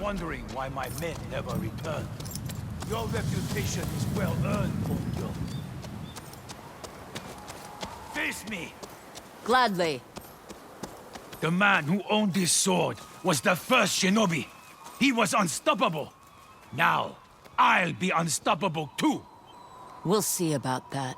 wondering why my men never returned. Your reputation is well earned, Kongyo. Face me! Gladly. The man who owned this sword was the first shinobi. He was unstoppable. Now, I'll be unstoppable too. We'll see about that.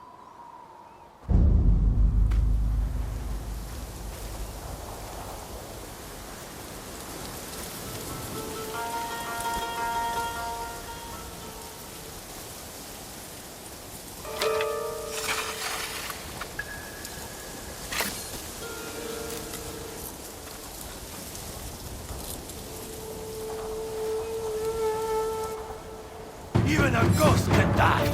Even a ghost can die.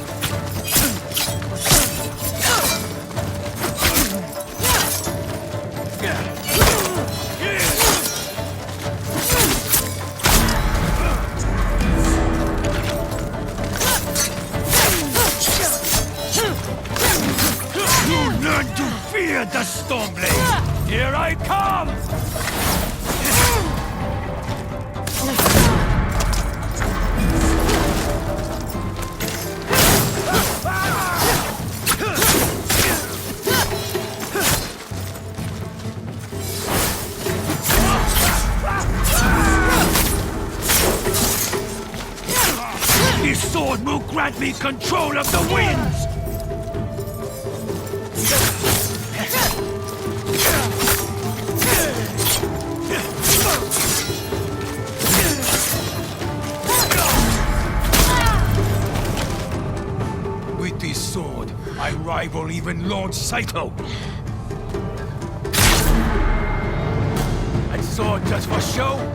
You learn to fear the Stormblade. Here I come! This sword will grant me control of the winds! With this sword, I rival even Lord Saito. And sword just for show?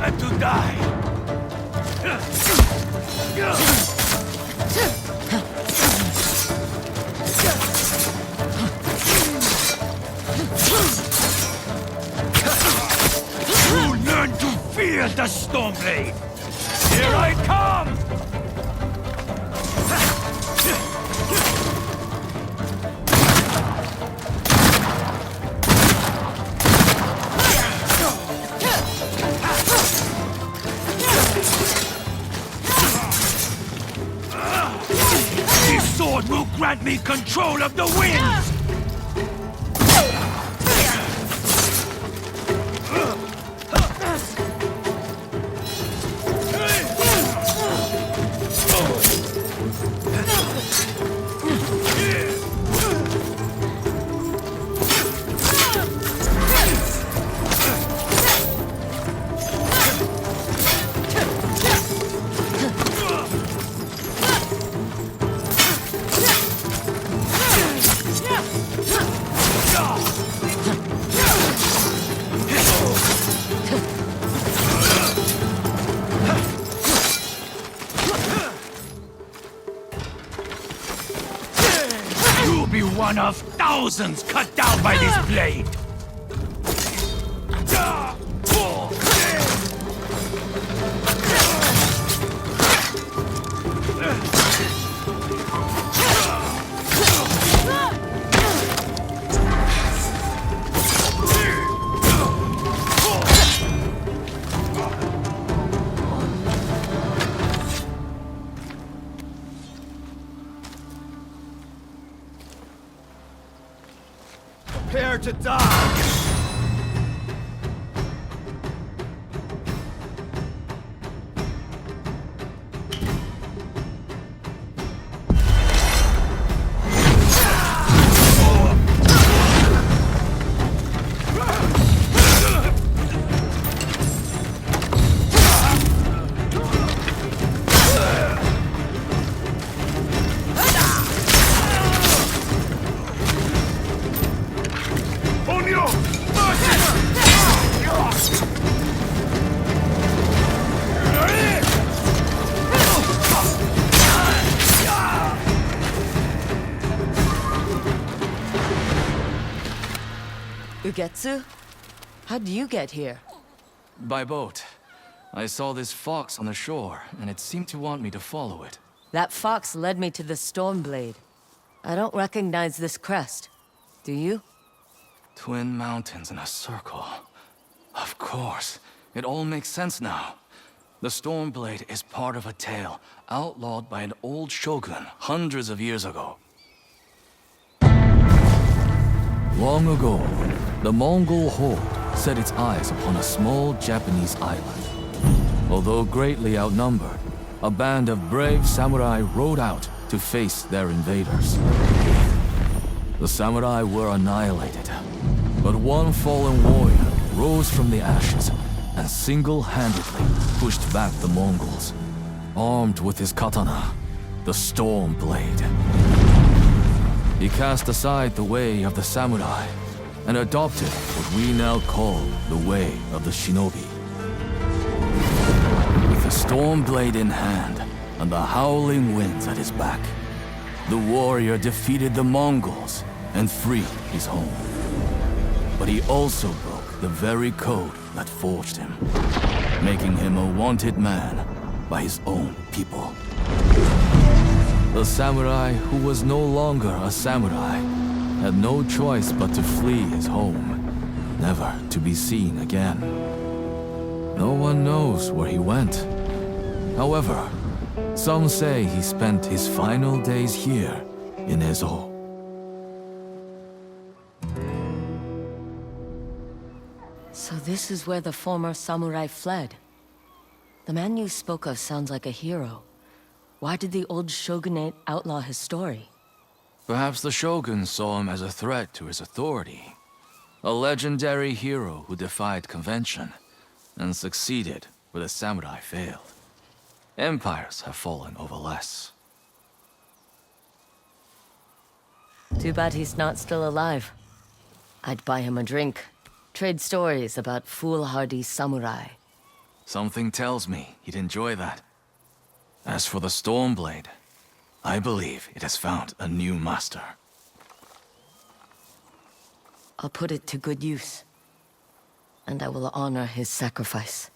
And to die. You learn to fear the Stormblade. Here I come! This sword will grant me control of the winds! You'll be one of thousands cut down by this blade! Prepare to die! Ugetsu? How'd you get here? By boat. I saw this fox on the shore, and it seemed to want me to follow it. That fox led me to the Stormblade. I don't recognize this crest. Do you? Twin mountains in a circle. Of course. It all makes sense now. The Stormblade is part of a tale outlawed by an old shogun hundreds of years ago. Long ago, the Mongol horde set its eyes upon a small Japanese island. Although greatly outnumbered, a band of brave samurai rode out to face their invaders. The samurai were annihilated, but one fallen warrior rose from the ashes and single-handedly pushed back the Mongols, armed with his katana, the Stormblade. He cast aside the way of the samurai and adopted what we now call the way of the shinobi. With the Stormblade in hand and the howling winds at his back, the warrior defeated the Mongols and freed his home. But he also broke the very code that forged him, making him a wanted man by his own people. The samurai who was no longer a samurai had no choice but to flee his home, never to be seen again. No one knows where he went. However, some say he spent his final days here in Ezo. So this is where the former samurai fled. The man you spoke of sounds like a hero. Why did the old shogunate outlaw his story? Perhaps the shogun saw him as a threat to his authority. A legendary hero who defied convention and succeeded where the samurai failed. Empires have fallen over less. Too bad he's not still alive. I'd buy him a drink, trade stories about foolhardy samurai. Something tells me he'd enjoy that. As for the Stormblade, I believe it has found a new master. I'll put it to good use. And I will honor his sacrifice.